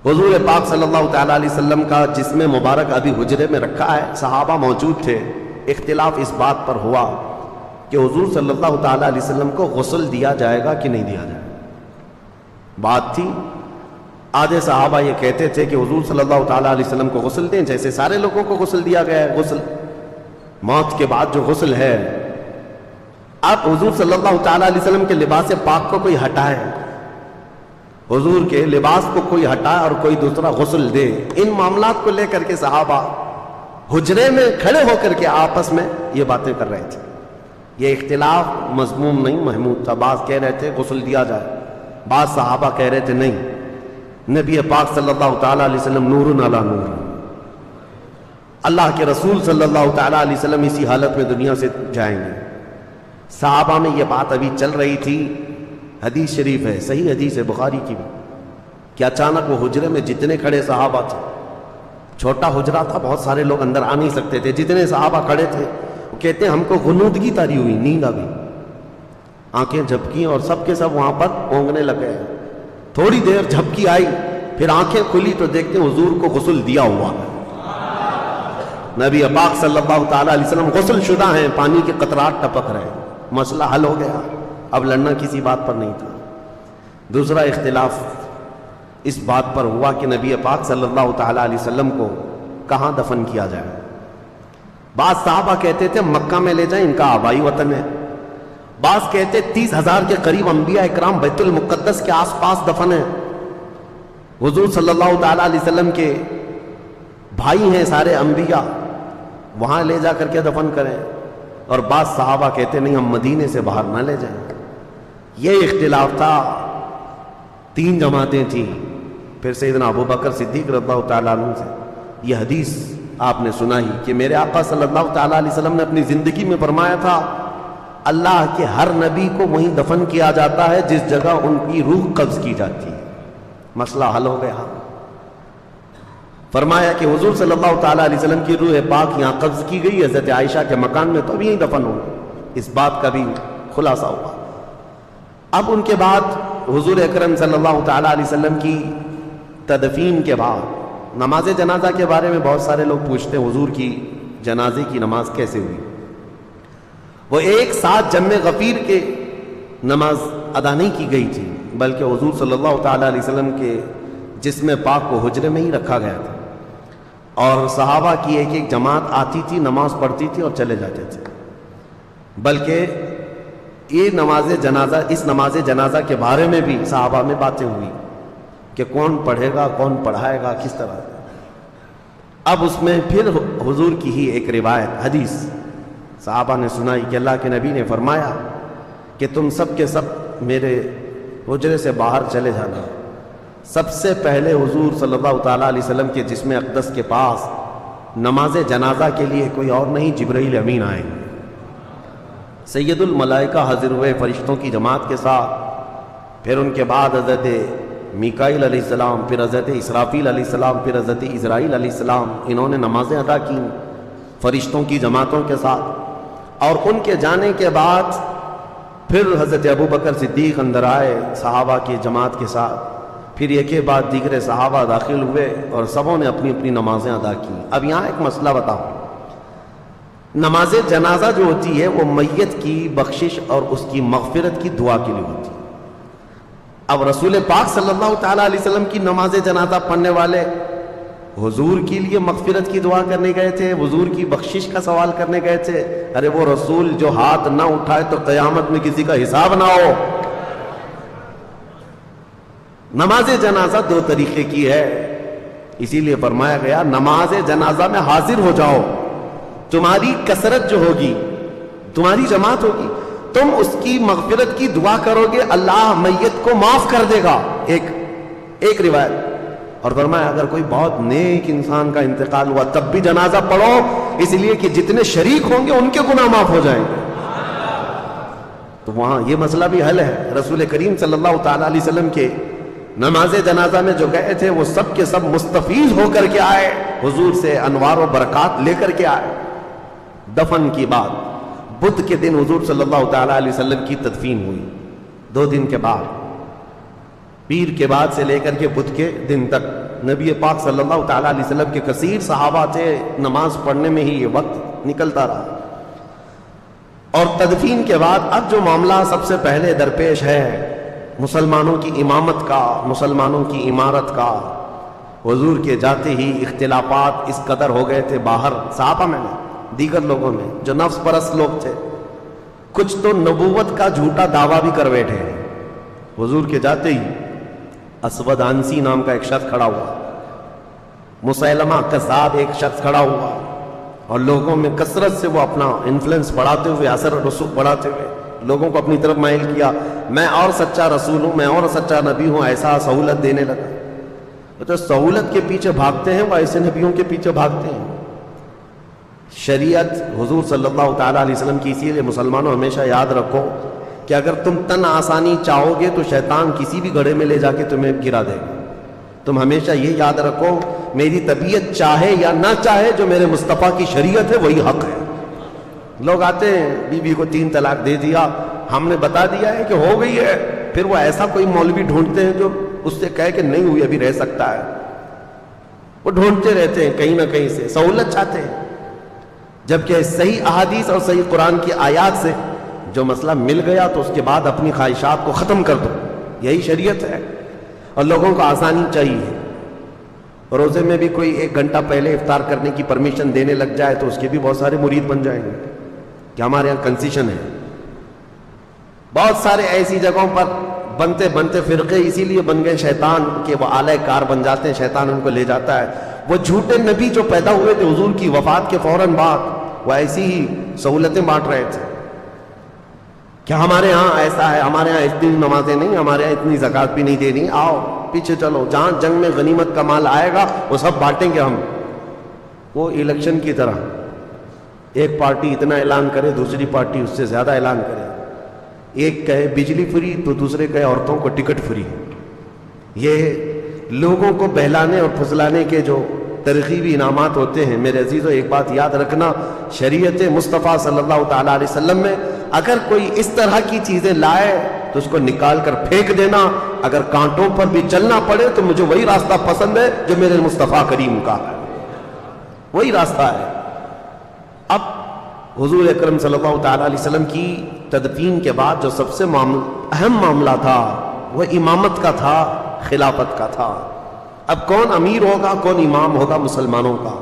حضور پاک صلی اللہ تعالیٰ علیہ وسلم کا جسم مبارک ابھی حجرے میں رکھا ہے، صحابہ موجود تھے، اختلاف اس بات پر ہوا کہ حضور صلی اللہ تعالیٰ علیہ وسلم کو غسل دیا جائے گا کہ نہیں دیا جائے گا۔ بات تھی، آدھے صحابہ یہ کہتے تھے کہ حضور صلی اللہ تعالیٰ علیہ وسلم کو غسل دیں جیسے سارے لوگوں کو غسل دیا گیا ہے، غسل موت کے بعد جو غسل ہے۔ اب حضور صلی اللہ تعالیٰ علیہ وسلم کے لباس پاک کو کوئی ہٹائے، حضور کے لباس کو کوئی ہٹائے اور کوئی دوسرا غسل دے، ان معاملات کو لے کر کے صحابہ حجرے میں کھڑے ہو کر کے آپس میں یہ باتیں کر رہے تھے۔ یہ اختلاف مذموم نہیں، محمود تھا۔ بعض کہہ رہے تھے غسل دیا جائے، بعض صحابہ کہہ رہے تھے نہیں، نبی پاک صلی اللہ تعالیٰ علیہ وسلم نور علی نور، اللہ کے رسول صلی اللہ تعالیٰ علیہ وسلم اسی حالت میں دنیا سے جائیں گے۔ صحابہ میں یہ بات ابھی چل رہی تھی، حدیث شریف ہے، صحیح حدیث ہے بخاری کی بھی، کہ اچانک وہ حجرے میں جتنے کھڑے صحابہ تھے، چھوٹا حجرہ تھا، بہت سارے لوگ اندر آ نہیں سکتے تھے، جتنے صحابہ کھڑے تھے وہ کہتے ہیں ہم کو غنودگی طاری ہوئی، نیند آ گئی، آنکھیں جھپکی اور سب کے سب وہاں پر اونگنے لگے۔ تھوڑی دیر جھپکی آئی، پھر آنکھیں کھلی تو دیکھتے ہیں حضور کو غسل دیا ہوا، نبی پاک صلی اللہ تعالیٰ علیہ وسلم غسل شدہ ہیں، پانی کے قطرات ٹپک رہے ہیں، مسئلہ حل ہو گیا، اب لڑنا کسی بات پر نہیں تھا۔ دوسرا اختلاف اس بات پر ہوا کہ نبی پاک صلی اللہ تعالیٰ علیہ وسلم کو کہاں دفن کیا جائے۔ بعض صحابہ کہتے تھے مکہ میں لے جائیں، ان کا آبائی وطن ہے۔ بعض کہتے 30,000 کے قریب انبیاء اکرام بیت المقدس کے آس پاس دفن ہیں، حضور صلی اللہ تعالیٰ علیہ وسلم کے بھائی ہیں سارے انبیاء، وہاں لے جا کر کے دفن کریں۔ اور بعض صحابہ کہتے نہیں، ہم مدینے سے باہر نہ لے جائیں۔ یہ اختلاف تھا، 3 جماعتیں تھیں۔ پھر سیدنا ابو بکر صدیق رضی اللہ تعالیٰ عنہ سے یہ حدیث آپ نے سنا ہی کہ میرے آقا صلی اللہ تعالیٰ علیہ وسلم نے اپنی زندگی میں فرمایا تھا اللہ کے ہر نبی کو وہیں دفن کیا جاتا ہے جس جگہ ان کی روح قبض کی جاتی ہے۔ مسئلہ حل ہو گیا۔ فرمایا کہ حضور صلی اللہ تعالیٰ علیہ وسلم کی روح پاک یہاں قبض کی گئی، حضرت عائشہ کے مکان میں، تو اب یہیں دفن ہوں گے۔ اس بات کا بھی خلاصہ ہوا۔ اب ان کے بعد حضور اکرم صلی اللہ تعالیٰ علیہ وسلم کی تدفین کے بعد نماز جنازہ کے بارے میں بہت سارے لوگ پوچھتے ہیں، حضور کی جنازے کی نماز کیسے ہوئی؟ وہ ایک ساتھ جمع غفیر کے نماز ادا نہیں کی گئی تھی، بلکہ حضور صلی اللہ تعالیٰ علیہ وسلم کے جسم پاک کو حجرے میں ہی رکھا گیا تھا، اور صحابہ کی ایک ایک جماعت آتی تھی، نماز پڑھتی تھی اور چلے جاتے تھے۔ بلکہ یہ نماز جنازہ، اس نماز جنازہ کے بارے میں بھی صحابہ میں باتیں ہوئی کہ کون پڑھے گا، کون پڑھائے گا، کس طرح۔ اب اس میں پھر حضور کی ہی ایک روایت، حدیث صحابہ نے سنائی کہ اللہ کے نبی نے فرمایا کہ تم سب کے سب میرے حجرے سے باہر چلے جانا۔ سب سے پہلے حضور صلی اللہ تعالیٰ علیہ وسلم کے جسم اقدس کے پاس نماز جنازہ کے لیے کوئی اور نہیں، جبرائیل امین آئیں گے، سید الملائکہ حاضر ہوئے فرشتوں کی جماعت کے ساتھ۔ پھر ان کے بعد حضرت میکائیل علیہ السلام، پھر حضرت اسرافیل علیہ السلام، پھر حضرت عزرائیل علیہ السلام، انہوں نے نمازیں ادا کی فرشتوں کی جماعتوں کے ساتھ۔ اور ان کے جانے کے بعد پھر حضرت ابو بکر صدیق اندر آئے صحابہ کی جماعت کے ساتھ، پھر ایک کے بعد دیگر صحابہ داخل ہوئے اور سبوں نے اپنی اپنی نمازیں ادا کی۔ اب یہاں ایک مسئلہ بتاؤ، نماز جنازہ جو ہوتی ہے وہ میت کی بخشش اور اس کی مغفرت کی دعا کے لیے ہوتی ہے۔ اب رسول پاک صلی اللہ تعالیٰ علیہ وسلم کی نماز جنازہ پڑھنے والے حضور کے لیے مغفرت کی دعا کرنے گئے تھے، حضور کی بخشش کا سوال کرنے گئے تھے۔ ارے وہ رسول جو ہاتھ نہ اٹھائے تو قیامت میں کسی کا حساب نہ ہو۔ نماز جنازہ 2 طریقے کی ہے، اسی لیے فرمایا گیا نماز جنازہ میں حاضر ہو جاؤ۔ تمہاری کثرت جو ہوگی، تمہاری جماعت ہوگی، تم اس کی مغفرت کی دعا کرو گے، اللہ میت کو معاف کر دے گا۔ ایک روایت اور فرمایا اگر کوئی بہت نیک انسان کا انتقال ہوا تب بھی جنازہ پڑھو، اس لیے کہ جتنے شریک ہوں گے ان کے گناہ معاف ہو جائیں گے۔ تو وہاں یہ مسئلہ بھی حل ہے۔ رسول کریم صلی اللہ تعالیٰ علیہ وسلم کے نماز جنازہ میں جو گئے تھے وہ سب کے سب مستفیض ہو کر کے آئے، حضور سے انوار و برکات لے کر کے آئے۔ دفن کی بات، بدھ کے دن حضور صلی اللہ تعالیٰ علیہ وسلم کی تدفین ہوئی، 2 دن کے بعد، پیر کے بعد سے لے کر کے بدھ کے دن تک نبی پاک صلی اللہ تعالیٰ علیہ وسلم کے کثیر صحابہ تھے، نماز پڑھنے میں ہی یہ وقت نکلتا رہا۔ اور تدفین کے بعد اب جو معاملہ سب سے پہلے درپیش ہے مسلمانوں کی امامت کا، مسلمانوں کی عمارت کا، حضور کے جاتے ہی اختلافات اس قدر ہو گئے تھے باہر صحابہ میں دیگر لوگوں میں جو نفس پرست لوگ تھے، کچھ تو نبوت کا جھوٹا دعویٰ بھی کر بیٹھے ہیں۔ حضور کے جاتے ہی اسود عنسی نام کا ایک شخص کھڑا ہوا، مسیلمہ کذاب ایک شخص کھڑا ہوا، اور لوگوں میں کثرت سے وہ اپنا انفلوئنس بڑھاتے ہوئے، اثر و رسوخ بڑھاتے ہوئے لوگوں کو اپنی طرف مائل کیا، میں اور سچا رسول ہوں، میں اور سچا نبی ہوں، ایسا سہولت دینے لگا۔ تو سہولت کے پیچھے بھاگتے ہیں وہ ایسے نبیوں کے پیچھے بھاگتے ہیں۔ شریعت حضور صلی اللہ تعالیٰ علیہ وسلم کی، اسی لیے مسلمانوں ہمیشہ یاد رکھو کہ اگر تم تن آسانی چاہو گے تو شیطان کسی بھی گڑھے میں لے جا کے تمہیں گرا دے گا۔ تم ہمیشہ یہ یاد رکھو میری طبیعت چاہے یا نہ چاہے، جو میرے مصطفیٰ کی شریعت ہے وہی حق ہے۔ لوگ آتے ہیں بیوی کو 3 طلاق دے دیا، ہم نے بتا دیا ہے کہ ہو گئی ہے، پھر وہ ایسا کوئی مولوی ڈھونڈتے ہیں جو اس سے کہے کہ نہیں ہوئی، ابھی رہ سکتا ہے۔ وہ ڈھونڈتے رہتے ہیں کہیں نہ کہیں سے، سہولت چاہتے ہیں، جبکہ صحیح احادیث اور صحیح قرآن کی آیات سے جو مسئلہ مل گیا تو اس کے بعد اپنی خواہشات کو ختم کر دو، یہی شریعت ہے۔ اور لوگوں کو آسانی چاہیے، روزے میں بھی کوئی 1 گھنٹہ پہلے افطار کرنے کی پرمیشن دینے لگ جائے تو اس کے بھی بہت سارے مرید بن جائیں گے کہ ہمارے یہاں کنسیشن ہے۔ بہت سارے ایسی جگہوں پر بنتے بنتے فرقے اسی لیے بن گئے شیطان کہ وہ اعلی کار بن جاتے ہیں، شیطان ان کو لے جاتا ہے۔ وہ جھوٹے نبی جو پیدا ہوئے تھے حضور کی وفات کے فوراً بعد، وہ ایسی ہی سہولتیں بانٹ رہے تھے کہ ہمارے ہاں ایسا ہے، ہمارے ہاں اتنی نمازیں نہیں، ہمارے ہاں اتنی زکوٰۃ بھی نہیں دینی، آؤ پیچھے چلو، جہاں جنگ میں غنیمت کا مال آئے گا وہ سب بانٹیں گے ہم۔ وہ الیکشن کی طرح ایک پارٹی اتنا اعلان کرے، دوسری پارٹی اس سے زیادہ اعلان کرے، ایک کہے بجلی فری تو دوسرے کہے عورتوں کو ٹکٹ فری۔ یہ لوگوں کو بہلانے اور پھسلانے کے جو ترغیبی انعامات ہوتے ہیں۔ میرے عزیزو ایک بات یاد رکھنا، شریعت مصطفیٰ صلی اللہ تعالیٰ علیہ وسلم میں اگر کوئی اس طرح کی چیزیں لائے تو اس کو نکال کر پھینک دینا، اگر کانٹوں پر بھی چلنا پڑے تو مجھے وہی راستہ پسند ہے جو میرے مصطفیٰ کریم کا ہے، وہی راستہ ہے۔ اب حضور اکرم صلی اللہ تعالیٰ علیہ وسلم کی تدفین کے بعد جو سب سے اہم معاملہ تھا وہ امامت کا تھا، خلافت کا تھا۔ اب کون امیر ہوگا، کون امام ہوگا مسلمانوں کا،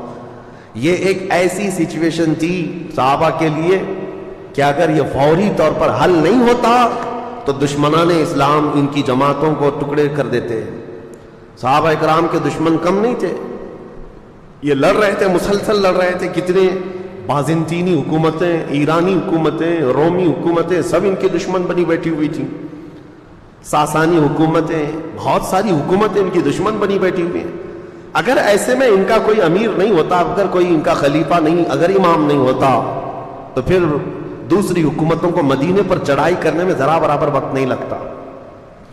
یہ ایک ایسی سچویشن تھی صحابہ کے لیے کہ اگر یہ فوری طور پر حل نہیں ہوتا تو دشمنان اسلام ان کی جماعتوں کو ٹکڑے کر دیتے۔ صحابہ اکرام کے دشمن کم نہیں تھے، یہ لڑ رہے تھے، مسلسل لڑ رہے تھے۔ کتنے بازنطینی حکومتیں، ایرانی حکومتیں، رومی حکومتیں سب ان کے دشمن بنی بیٹھی ہوئی تھیں، ساسانی حکومتیں، بہت ساری حکومتیں ان کی دشمن بنی بیٹھی ہوئی ہیں۔ اگر ایسے میں ان کا کوئی امیر نہیں ہوتا، اگر کوئی ان کا خلیفہ نہیں، اگر امام نہیں ہوتا تو پھر دوسری حکومتوں کو مدینے پر چڑھائی کرنے میں ذرا برابر وقت نہیں لگتا۔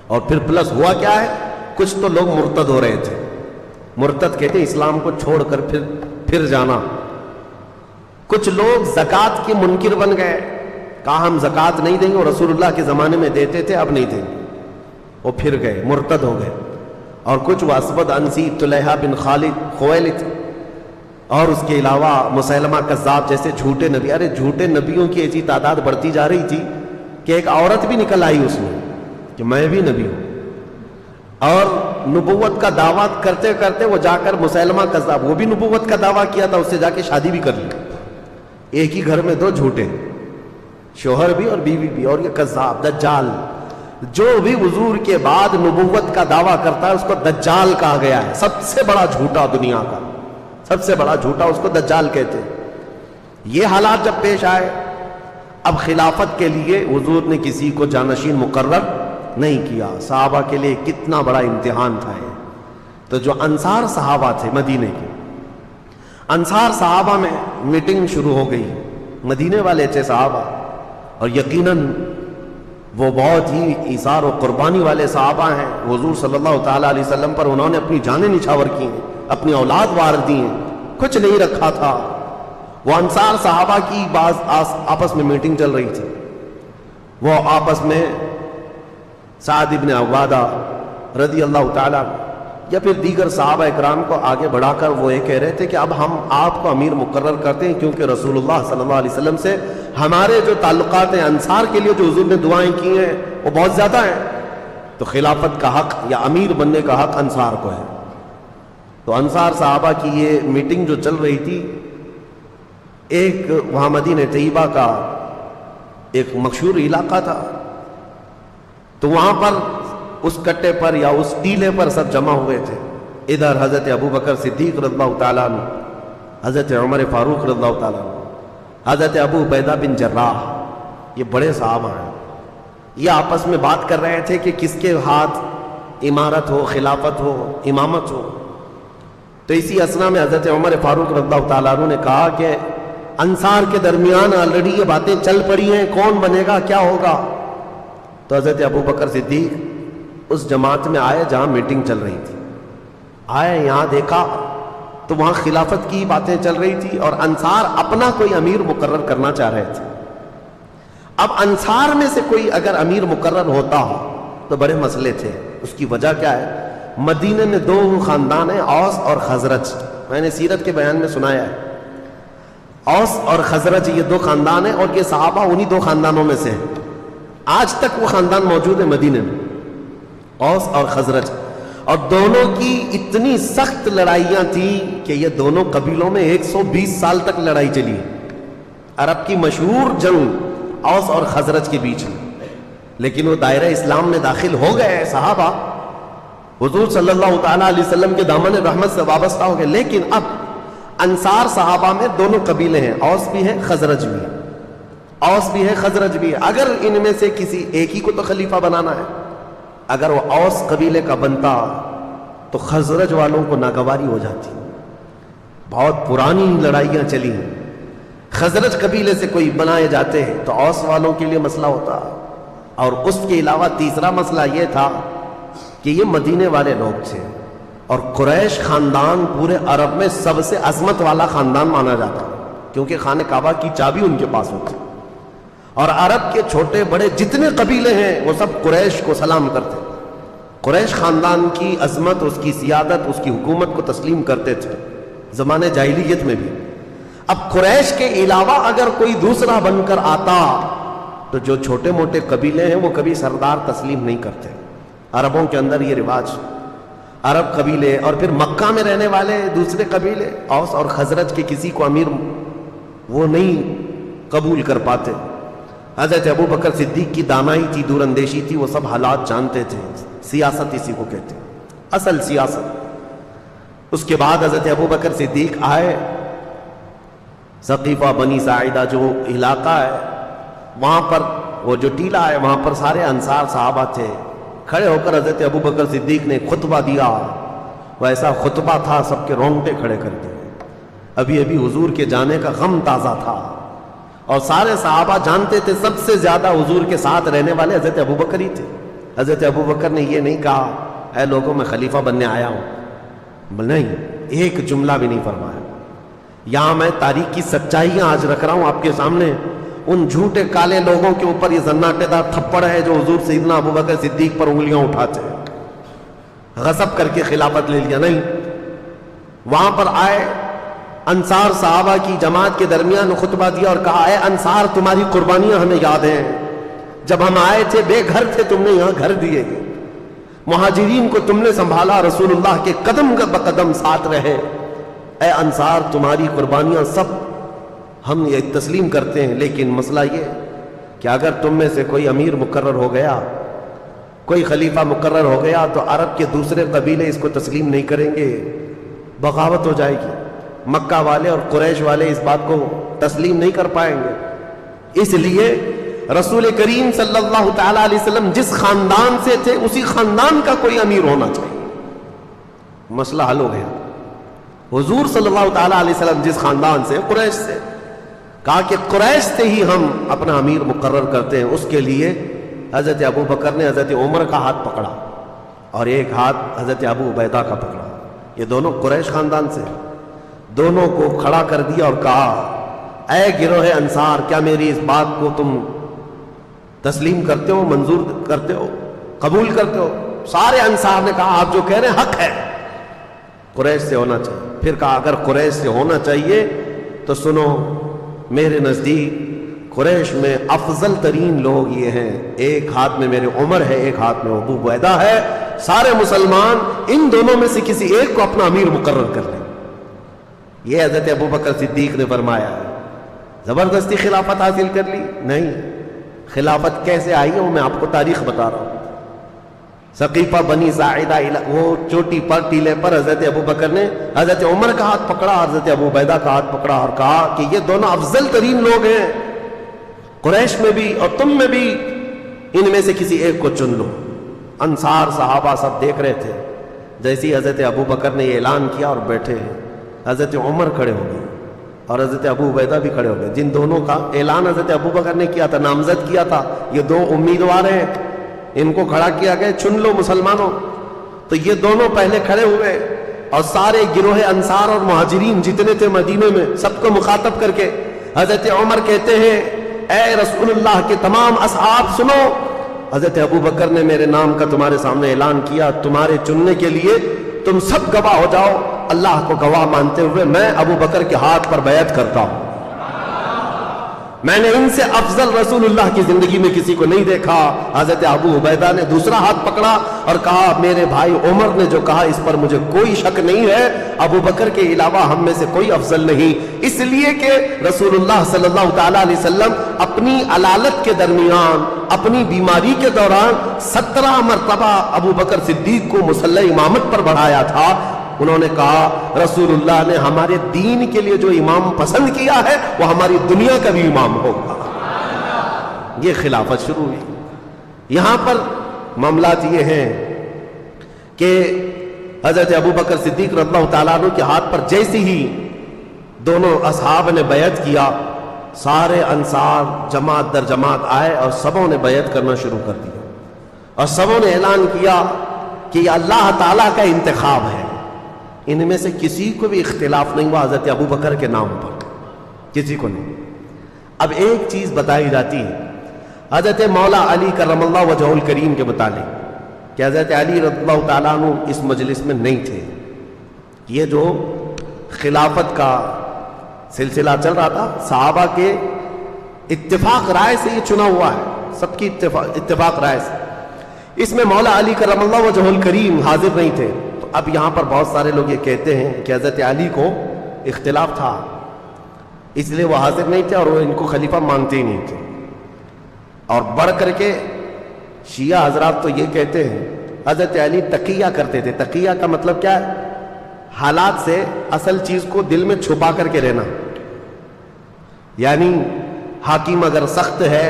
اور پھر پلس ہوا کیا ہے، کچھ تو لوگ مرتد ہو رہے تھے۔ مرتد کہتے ہیں اسلام کو چھوڑ کر پھر جانا۔ کچھ لوگ زکوٰۃ کے منکر بن گئے، کہا ہم زکوٰۃ نہیں دیں گے، اور رسول اللہ کے زمانے میں دیتے تھے اب نہیں دیں گے، وہ پھر گئے، مرتد ہو گئے۔ اور کچھ وہ اسود عنسی، طلحہ بن خالد خویلد، اور اس کے علاوہ مسیلمہ کذاب جیسے جھوٹے نبی۔ ارے جھوٹے نبیوں کی ایسی تعداد بڑھتی جا رہی تھی کہ ایک عورت بھی نکل آئی اس میں کہ میں بھی نبی ہوں، اور نبوت کا دعویٰ کرتے کرتے وہ جا کر مسیلمہ کذاب، وہ بھی نبوت کا دعویٰ کیا تھا، اس سے جا کے شادی بھی کر لی۔ ایک ہی گھر میں 2 جھوٹے، شوہر بھی اور بیوی بھی، اور یہ کذاب دجال۔ جو بھی حضور کے بعد نبوت کا دعویٰ کرتا ہے اس کو دجال کہا گیا ہے، سب سے بڑا جھوٹا دنیا کا، سب سے بڑا جھوٹا اس کو دجال کہتے ہیں۔ یہ حالات جب پیش آئے، اب خلافت کے لیے حضور نے کسی کو جانشین مقرر نہیں کیا۔ صحابہ کے لیے کتنا بڑا امتحان تھا یہ۔ تو جو انصار صحابہ تھے مدینے کے، انصار صحابہ میں میٹنگ شروع ہو گئی، مدینے والے تھے صحابہ، اور یقیناً وہ بہت ہی ایثار و قربانی والے صحابہ ہیں۔ حضور صلی اللہ تعالیٰ علیہ وسلم پر انہوں نے اپنی جانیں نچھاور کی ہیں، اپنی اولاد وار دی ہیں، کچھ نہیں رکھا تھا۔ وہ انصار صحابہ کی بعض آپس میں میٹنگ چل رہی تھی، وہ آپس میں سعد ابن عبادہ رضی اللہ تعالیٰ یا پھر دیگر صحابہ اکرام کو آگے بڑھا کر وہ یہ کہہ رہے تھے کہ اب ہم آپ کو امیر مقرر کرتے ہیں، کیونکہ رسول اللہ صلی اللہ علیہ وسلم سے ہمارے جو تعلقات ہیں، انصار کے لیے جو حضور نے دعائیں کی ہیں وہ بہت زیادہ ہیں، تو خلافت کا حق یا امیر بننے کا حق انصار کو ہے۔ تو انصار صحابہ کی یہ میٹنگ جو چل رہی تھی، ایک وہاں مدینہ طیبہ کا ایک مشہور علاقہ تھا، تو وہاں پر اس کٹے پر یا اس ٹیلے پر سب جمع ہوئے تھے۔ ادھر حضرت ابو بکر صدیق رضی اللہ تعالیٰ عنہ، حضرت عمر فاروق رضی اللہ تعالیٰ عنہ، حضرت ابو عبیدہ بن جراح، یہ بڑے صحابہ ہیں، یہ آپس میں بات کر رہے تھے کہ کس کے ہاتھ امارت ہو، خلافت ہو، امامت ہو۔ تو اسی اسنا میں حضرت عمر فاروق رضی اللہ تعالیٰ عنہ نے کہا کہ انصار کے درمیان آلریڈی یہ باتیں چل پڑی ہیں، کون بنے گا، کیا ہوگا؟ تو حضرت ابو بکر صدیق اس جماعت میں آئے جہاں میٹنگ چل رہی تھی، آئے، یہاں دیکھا تو وہاں خلافت کی باتیں چل رہی تھی اور انصار اپنا کوئی امیر مقرر کرنا چاہ رہے تھے۔ اب انصار میں سے کوئی اگر امیر مقرر ہوتا تو بڑے مسئلے تھے۔ اس کی وجہ کیا ہے؟ مدینہ میں دو خاندان ہیں، اوس اور خزرج، میں نے سیرت کے بیان میں سنایا ہے، اوس اور خزرج یہ دو خاندان ہیں، اور یہ صحابہ انہی دو خاندانوں میں سے ہیں۔ آج تک وہ خاندان موجود ہے مدینہ میں، اوس اور خزرج، اور دونوں کی اتنی سخت لڑائیاں تھیں کہ یہ دونوں قبیلوں میں 120 سال تک لڑائی چلی۔ عرب کی مشہور جنگ اوس اور خزرج کے بیچ میں، لیکن وہ دائرہ اسلام میں داخل ہو گئے صحابہ، حضور صلی اللہ تعالیٰ علیہ وسلم کے دامن رحمت سے وابستہ ہو گئے۔ لیکن اب انصار صحابہ میں دونوں قبیلے ہیں، اوس بھی ہے، خزرج بھی ہے، اوس بھی ہے، خزرج بھی ہے۔ اگر ان میں سے کسی ایک ہی کو تو خلیفہ بنانا ہے، اگر وہ اوس قبیلے کا بنتا تو خزرج والوں کو ناگواری ہو جاتی، بہت پرانی لڑائیاں چلی ہیں، خزرج قبیلے سے کوئی بنائے جاتے ہیں تو اوس والوں کے لیے مسئلہ ہوتا۔ اور اس کے علاوہ تیسرا مسئلہ یہ تھا کہ یہ مدینے والے لوگ تھے، اور قریش خاندان پورے عرب میں سب سے عظمت والا خاندان مانا جاتا، کیونکہ خانہ کعبہ کی چابی ان کے پاس ہوتی، اور عرب کے چھوٹے بڑے جتنے قبیلے ہیں وہ سب قریش کو سلام کرتے، قریش خاندان کی عظمت، اس کی سیادت، اس کی حکومت کو تسلیم کرتے تھے زمانے جاہلیت میں بھی۔ اب قریش کے علاوہ اگر کوئی دوسرا بن کر آتا تو جو چھوٹے موٹے قبیلے ہیں وہ کبھی سردار تسلیم نہیں کرتے۔ عربوں کے اندر یہ رواج، عرب قبیلے اور پھر مکہ میں رہنے والے دوسرے قبیلے اوس اور خزرج کے کسی کو امیر وہ نہیں قبول کر پاتے۔ حضرت ابو بکر صدیق کی دانائی تھی، دور اندیشی تھی، وہ سب حالات جانتے تھے، سیاست اسی کو کہتے ہیں، اصل سیاست۔ اس کے بعد حضرت ابو بکر صدیق آئے، ثقیفہ بنی ساعدہ جو علاقہ ہے وہاں پر، وہ جو ٹیلہ ہے وہاں پر سارے انصار صحابہ تھے، کھڑے ہو کر حضرت ابو بکر صدیق نے خطبہ دیا، وہ ایسا خطبہ تھا سب کے رونگٹے کھڑے کر دیے۔ ابھی ابھی حضور کے جانے کا غم تازہ تھا، اور سارے صحابہ جانتے تھے سب سے زیادہ حضور کے ساتھ رہنے والے حضرت ابو بکر ہی تھے۔ حضرت ابو بکر نے یہ نہیں کہا اے لوگوں میں خلیفہ بننے آیا ہوں، نہیں، ایک جملہ بھی نہیں فرمایا۔ یہاں میں تاریخ کی سچائیاں آج رکھ رہا ہوں آپ کے سامنے، ان جھوٹے کالے لوگوں کے اوپر یہ زناٹے دار تھپڑ ہے جو حضور سیدنا ابو بکر صدیق پر انگلیاں اٹھاتے ہیں، غصب کر کے خلافت لے لیا، نہیں۔ وہاں پر آئے، انصار صحابہ کی جماعت کے درمیان خطبہ دیا اور کہا اے انصار، تمہاری قربانیاں ہمیں یاد ہیں، جب ہم آئے تھے بے گھر تھے، تم نے یہاں گھر دیے، مہاجرین کو تم نے سنبھالا، رسول اللہ کے قدم بقدم ساتھ رہے، اے انصار تمہاری قربانیاں سب ہم یہ تسلیم کرتے ہیں، لیکن مسئلہ یہ کہ اگر تم میں سے کوئی امیر مقرر ہو گیا، کوئی خلیفہ مقرر ہو گیا تو عرب کے دوسرے قبیلے اس کو تسلیم نہیں کریں گے، بغاوت ہو جائے گی، مکہ والے اور قریش والے اس بات کو تسلیم نہیں کر پائیں گے۔ اس لیے رسول کریم صلی اللہ تعالیٰ علیہ وسلم جس خاندان سے تھے اسی خاندان کا کوئی امیر ہونا چاہیے۔ مسئلہ حل ہو گیا۔ حضور صلی اللہ تعالیٰ علیہ وسلم جس خاندان سے، قریش سے، کہا کہ قریش سے ہی ہم اپنا امیر مقرر کرتے ہیں۔ اس کے لیے حضرت ابو بکر نے حضرت عمر کا ہاتھ پکڑا اور ایک ہاتھ حضرت ابو عبیدہ کا پکڑا، یہ دونوں قریش خاندان سے، دونوں کو کھڑا کر دیا اور کہا اے گروہ انصار، کیا میری اس بات کو تم تسلیم کرتے ہو، منظور کرتے ہو، قبول کرتے ہو؟ سارے انصار نے کہا آپ جو کہہ رہے ہیں حق ہے، قریش سے ہونا چاہیے۔ پھر کہا اگر قریش سے ہونا چاہیے تو سنو، میرے نزدیک قریش میں افضل ترین لوگ یہ ہیں، ایک ہاتھ میں میرے عمر ہے، ایک ہاتھ میں ابو عبیدہ ہے، سارے مسلمان ان دونوں میں سے کسی ایک کو اپنا امیر مقرر کر لیں۔ یہ حضرت ابو بکر صدیق نے فرمایا ہے۔ زبردستی خلافت حاصل کر لی؟ نہیں۔ خلافت کیسے آئی ہے وہ میں آپ کو تاریخ بتا رہا ہوں۔ ثقیفہ بنی ساعدہ وہ چوٹی پر ٹیلے پر حضرت ابو بکر نے حضرت عمر کا ہاتھ پکڑا، حضرت ابو عبیدہ کا ہاتھ پکڑا اور کہا کہ یہ دونوں افضل ترین لوگ ہیں قریش میں بھی اور تم میں بھی، ان میں سے کسی ایک کو چن لو۔ انصار صحابہ سب دیکھ رہے تھے۔ جیسے ہی حضرت ابو بکر نے یہ اعلان کیا اور بیٹھے، حضرت عمر کھڑے ہو گئے اور حضرت ابو عبیدہ بھی کھڑے ہو گئے۔ جن دونوں کا اعلان حضرت ابو بکر نے کیا تھا، نامزد کیا تھا، یہ دو امیدوار ہیں، ان کو کھڑا کیا گیا، چن لو مسلمانوں۔ تو یہ دونوں پہلے کھڑے ہوئے اور سارے گروہ انصار اور مہاجرین جتنے تھے مدینے میں سب کو مخاطب کر کے حضرت عمر کہتے ہیں اے رسول اللہ کے تمام اصحاب سنو، حضرت ابو بکر نے میرے نام کا تمہارے سامنے اعلان کیا، تمہارے چننے کے لیے تم سب گواہ ہو جاؤ۔ اللہ کو گواہ مانتے ہوئے میں ابو بکر کے ہاتھ پر بیعت کرتا ہوں، میں نے ان سے افضل رسول اللہ کی زندگی میں کسی کو نہیں دیکھا۔ حضرت ابو عبیدہ نے دوسرا ہاتھ پکڑا اور کہا میرے بھائی عمر نے جو کہا اس پر مجھے کوئی شک نہیں ہے، ابو بکر کے علاوہ ہم میں سے کوئی افضل نہیں، اس لیے کہ رسول اللہ صلی اللہ تعالی علیہ وسلم اپنی علالت کے درمیان، اپنی بیماری کے دوران 17 مرتبہ ابو بکر صدیق کو مصلی امامت پر بڑھایا تھا۔ انہوں نے کہا رسول اللہ نے ہمارے دین کے لیے جو امام پسند کیا ہے وہ ہماری دنیا کا بھی امام ہوگا۔ یہ خلافت شروع ہوئی۔ یہاں پر معاملات یہ ہیں کہ حضرت ابو بکر صدیق رضی اللہ تعالیٰ عنہ کے ہاتھ پر جیسے ہی دونوں اصحاب نے بیعت کیا، سارے انصار جماعت در جماعت آئے اور سبوں نے بیعت کرنا شروع کر دیا اور سبوں نے اعلان کیا کہ یہ اللہ تعالیٰ کا انتخاب ہے۔ ان میں سے کسی کو بھی اختلاف نہیں ہوا حضرت ابو بکر کے نام پر، کسی کو نہیں۔ اب ایک چیز بتائی جاتی ہے حضرت مولا علی کرم اللہ وجہہ الکریم کے متعلق کہ حضرت علی رضی اللہ تعالیٰ عنہ اس مجلس میں نہیں تھے۔ یہ جو خلافت کا سلسلہ چل رہا تھا، صحابہ کے اتفاق رائے سے یہ چنا ہوا ہے، سب کی اتفاق رائے سے۔ اس میں مولا علی کرم اللہ وجہہ الکریم حاضر نہیں تھے۔ تو اب یہاں پر بہت سارے لوگ یہ کہتے ہیں کہ حضرت علی کو اختلاف تھا، اس لیے وہ حاضر نہیں تھے اور وہ ان کو خلیفہ مانتے ہی نہیں تھے۔ اور بڑھ کر کے شیعہ حضرات تو یہ کہتے ہیں حضرت علی تقیہ کرتے تھے۔ تقیہ کا مطلب کیا ہے؟ حالات سے اصل چیز کو دل میں چھپا کر کے رہنا، یعنی حاکم اگر سخت ہے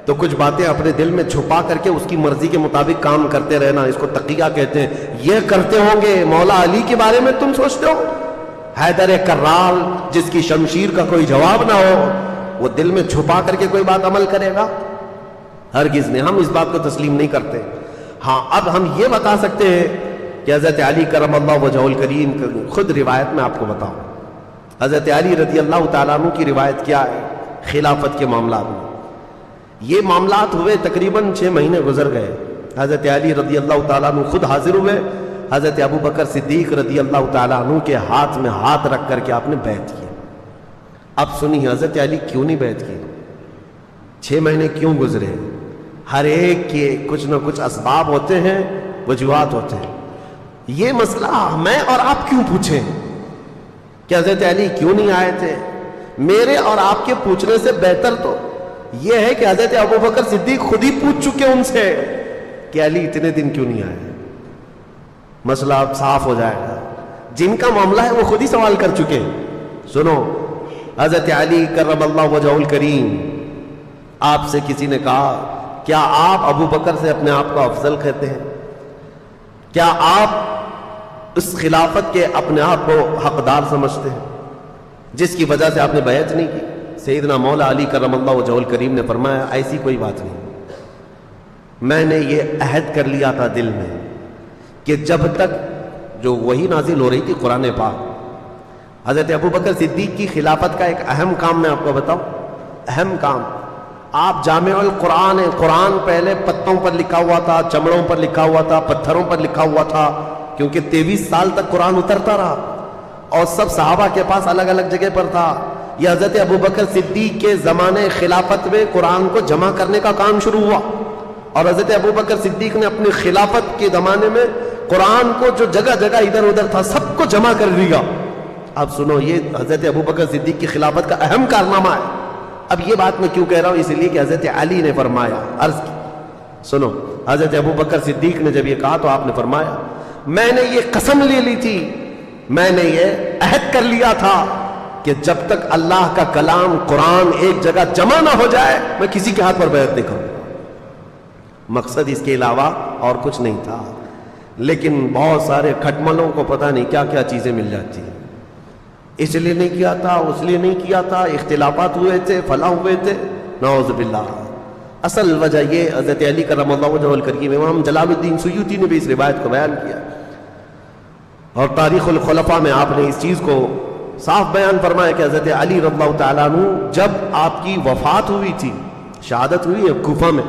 تو کچھ باتیں اپنے دل میں چھپا کر کے اس کی مرضی کے مطابق کام کرتے رہنا، اس کو تقیہ کہتے ہیں۔ یہ کرتے ہوں گے مولا علی کے بارے میں تم سوچتے ہو؟ حیدر کرار جس کی شمشیر کا کوئی جواب نہ ہو، وہ دل میں چھپا کر کے کوئی بات عمل کرے گا؟ ہرگز نہیں، ہم اس بات کو تسلیم نہیں کرتے۔ ہاں اب ہم یہ بتا سکتے ہیں کہ حضرت علی کرم اللہ وجہہ الکریم خود روایت میں آپ کو بتاؤں، حضرت علی رضی اللہ تعالیٰ عنہ کی روایت کیا ہے خلافت کے معاملات میں۔ یہ معاملات ہوئے تقریباً 6 مہینے گزر گئے، حضرت علی رضی اللہ تعالیٰ عنہ خود حاضر ہوئے، حضرت ابو بکر صدیق رضی اللہ تعالیٰ عنہ کے ہاتھ میں ہاتھ رکھ کر کے آپ نے بیعت کی۔ اب سنیے حضرت علی کیوں نہیں بیعت کی، 6 مہینے کیوں گزرے؟ ہر ایک کے کچھ نہ کچھ اسباب ہوتے ہیں، وجوہات ہوتے ہیں۔ یہ مسئلہ میں اور آپ کیوں پوچھیں کہ حضرت علی کیوں نہیں آئے تھے؟ میرے اور آپ کے پوچھنے سے بہتر تو یہ ہے کہ حضرت ابو بکر صدیق خود ہی پوچھ چکے ان سے کہ علی اتنے دن کیوں نہیں آئے۔ مسئلہ اب صاف ہو جائے گا، جن کا معاملہ ہے وہ خود ہی سوال کر چکے ہیں۔ سنو، حضرت علی کرم اللہ وجہہ الکریم، آپ سے کسی نے کہا کیا آپ ابو بکر سے اپنے آپ کو افضل کہتے ہیں؟ کیا آپ اس خلافت کے اپنے آپ کو حقدار سمجھتے ہیں جس کی وجہ سے آپ نے بیعت نہیں کی؟ سیدنا مولا علی کرم اللہ وجہہ الکریم نے فرمایا ایسی کوئی بات نہیں، میں نے یہ عہد کر لیا تھا دل میں کہ جب تک جو وحی نازل ہو رہی تھی قرآن پاک، حضرت ابو بکر صدیق کی خلافت کا ایک اہم کام میں آپ کو بتاؤں، اہم کام، آپ جامع القرآن ہیں۔ قرآن پہلے پتوں پر لکھا ہوا تھا، چمڑوں پر لکھا ہوا تھا، پتھروں پر لکھا ہوا تھا، کیونکہ 23 سال تک قرآن اترتا رہا اور سب صحابہ کے پاس الگ الگ جگہ پر تھا. یہ حضرت ابوبکر صدیق کے زمانے خلافت میں قرآن کو جمع کرنے کا کام شروع ہوا, اور حضرت ابوبکر صدیق نے اپنی خلافت کے زمانے میں قرآن کو جو جگہ جگہ ادھر ادھر تھا سب کو جمع کر لیا. اب سنو, یہ حضرت ابوبکر صدیق کی خلافت کا اہم کارنامہ ہے. اب یہ بات میں کیوں کہہ رہا ہوں؟ اس لیے کہ حضرت علی نے فرمایا, عرض کی, سنو, حضرت ابوبکر صدیق نے جب یہ کہا تو آپ نے فرمایا, میں نے یہ قسم لے لی تھی, میں نے یہ عہد کر لیا تھا کہ جب تک اللہ کا کلام قرآن ایک جگہ جمع نہ ہو جائے میں کسی کے ہاتھ پر بیعت نہیں کروں. مقصد اس کے علاوہ اور کچھ نہیں تھا, لیکن بہت سارے کھٹملوں کو پتہ نہیں کیا کیا چیزیں مل جاتی ہیں. اس لیے نہیں کیا تھا, اس لیے نہیں کیا تھا, اختلافات ہوئے تھے, فلاں ہوئے تھے, نعوذ باللہ. اصل وجہ یہ حضرت علی کرم اللہ وجہہ الکریم, امام جلال الدین سیوطی نے بھی اس روایت کو بیان کیا, اور تاریخ الخلفاء میں آپ نے اس چیز کو صاف بیان فرمایا کہ حضرت علی رضی اللہ تعالیٰ عنہ جب آپ کی وفات ہوئی تھی, شہادت ہوئی ہے کوفہ میں,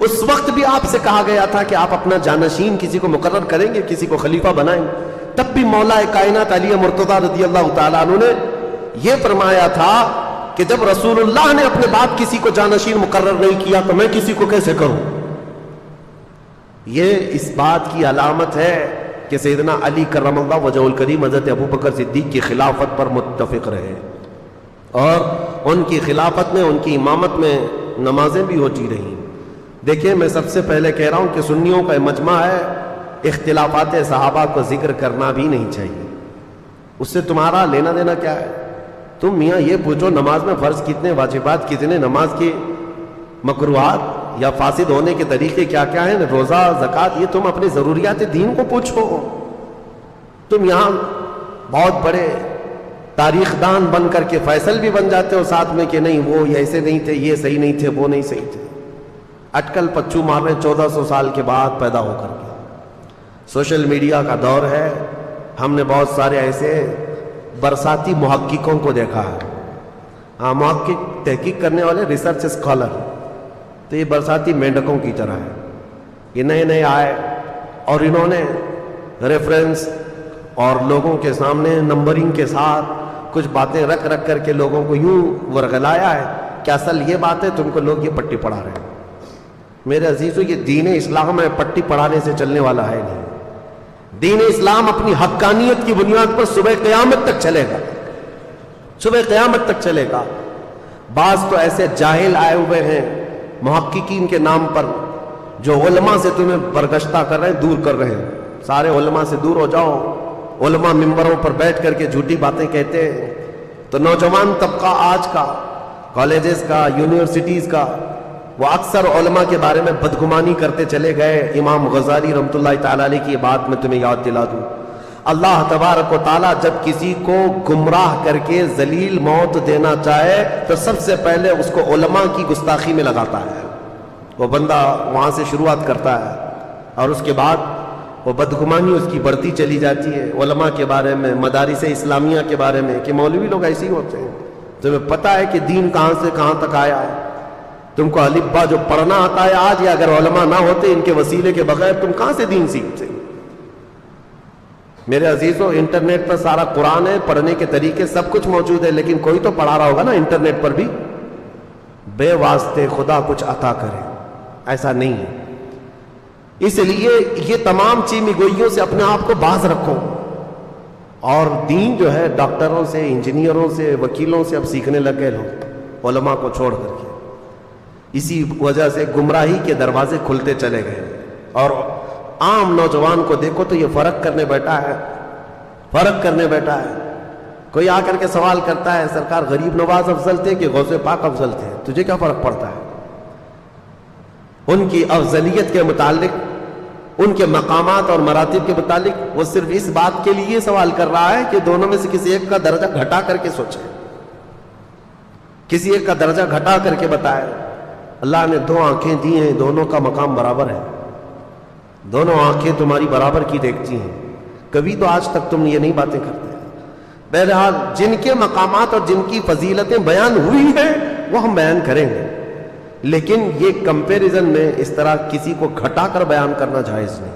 اس وقت بھی آپ سے کہا گیا تھا کہ آپ اپنا جانشین کسی کو مقرر کریں گے, کسی کو خلیفہ بنائیں گے. تب بھی مولا کائنات علی مرتضیٰ رضی اللہ تعالیٰ عنہ نے یہ فرمایا تھا کہ جب رسول اللہ نے اپنے بعد کسی کو جانشین مقرر نہیں کیا تو میں کسی کو کیسے کروں. یہ اس بات کی علامت ہے کہ سیدنا علی کرم اللہ وجہ الکریم حضرت ابوبکر صدیق کی خلافت پر متفق رہے, اور ان کی خلافت میں, ان کی امامت میں نمازیں بھی ہوتی رہیں. دیکھیں, میں سب سے پہلے کہہ رہا ہوں کہ سنیوں کا مجمع ہے, اختلافات صحابہ کو ذکر کرنا بھی نہیں چاہیے. اس سے تمہارا لینا دینا کیا ہے؟ تم میاں یہ پوچھو نماز میں فرض کتنے, واجبات کتنے, نماز کی مکروہات یا فاسد ہونے کے طریقے کیا کیا ہیں, روزہ, زکوٰۃ, یہ تم اپنی ضروریات دین کو پوچھو. تم یہاں بہت بڑے تاریخ دان بن کر کے فیصل بھی بن جاتے ہو ساتھ میں کہ نہیں وہ ایسے نہیں تھے, یہ صحیح نہیں تھے, وہ نہیں صحیح تھے. اٹکل پچو مار رہے 1400 سال کے بعد پیدا ہو کر کے. سوشل میڈیا کا دور ہے, ہم نے بہت سارے ایسے برساتی محققوں کو دیکھا ہے. ہاں, محقق تحقیق کرنے والے, ریسرچ اسکالر, تو یہ برساتی مینڈکوں کی طرح ہے. یہ نئے نئے آئے اور انہوں نے ریفرنس اور لوگوں کے سامنے نمبرنگ کے ساتھ کچھ باتیں رکھ رکھ کر کے لوگوں کو یوں ورغلایا ہے کہ اصل یہ بات ہے, تم کو لوگ یہ پٹی پڑھا رہے ہیں. میرے عزیزو, یہ دین اسلام ہے, پٹی پڑھانے سے چلنے والا ہے نہیں. دین اسلام اپنی حقانیت کی بنیاد پر صبح قیامت تک چلے گا, صبح قیامت تک چلے گا. بعض تو ایسے جاہل آئے ہوئے ہیں محققین کے نام پر جو علماء سے تمہیں برگشتہ کر رہے ہیں, دور کر رہے ہیں. سارے علماء سے دور ہو جاؤ. علماء ممبروں پر بیٹھ کر کے جھوٹی باتیں کہتے ہیں, تو نوجوان طبقہ آج کا, کالجز کا, یونیورسٹیز کا, وہ اکثر علماء کے بارے میں بدگمانی کرتے چلے گئے. امام غزالی رحمۃ اللہ تعالیٰ علیہ کی بات میں تمہیں یاد دلا دوں, اللہ تبارک و تعالیٰ جب کسی کو گمراہ کر کے ذلیل موت دینا چاہے تو سب سے پہلے اس کو علماء کی گستاخی میں لگاتا ہے. وہ بندہ وہاں سے شروعات کرتا ہے اور اس کے بعد وہ بدگمانی اس کی بڑھتی چلی جاتی ہے علماء کے بارے میں, مدارس اسلامیہ کے بارے میں, کہ مولوی لوگ ایسے ہی ہوتے ہیں. تمہیں پتہ ہے کہ دین کہاں سے کہاں تک آیا ہے. تم کو الف با جو پڑھنا آتا ہے آج, یا اگر علماء نہ ہوتے ان کے وسیلے کے بغیر تم کہاں سے دین سیکھتے؟ میرے عزیزوں, انٹرنیٹ پر سارا قرآن ہے, پڑھنے کے طریقے سب کچھ موجود ہے, لیکن کوئی تو پڑھا رہا ہوگا نا انٹرنیٹ پر بھی. بے واسطے خدا کچھ عطا کرے, ایسا نہیں ہے. اس لیے یہ تمام چیمی گوئیوں سے اپنے آپ کو باز رکھو, اور دین جو ہے ڈاکٹروں سے, انجینئروں سے, وکیلوں سے اب سیکھنے لگ گئے لوگ, علماء کو چھوڑ کر کے. اسی وجہ سے گمراہی کے دروازے کھلتے چلے گئے. اور عام نوجوان کو دیکھو تو یہ فرق کرنے بیٹھا ہے, فرق کرنے بیٹھا ہے. کوئی آ کر کے سوال کرتا ہے, سرکار غریب نواز افضل تھے کہ غوث پاک افضل تھے؟ تجھے کیا فرق پڑتا ہے؟ ان کی افضلیت کے متعلق, ان کے مقامات اور مراتب کے متعلق وہ صرف اس بات کے لیے سوال کر رہا ہے کہ دونوں میں سے کسی ایک کا درجہ گھٹا کر کے سوچے, کسی ایک کا درجہ گھٹا کر کے بتائے. اللہ نے 2 آنکھیں دی ہیں, دونوں کا مقام برابر ہے, دونوں آنکھیں تمہاری برابر کی دیکھتی ہیں. کبھی تو آج تک تم یہ نہیں باتیں کرتے. بہرحال جن کے مقامات اور جن کی فضیلتیں بیان ہوئی ہیں وہ ہم بیان کریں گے, لیکن یہ کمپیریزن میں اس طرح کسی کو گھٹا کر بیان کرنا جائز نہیں.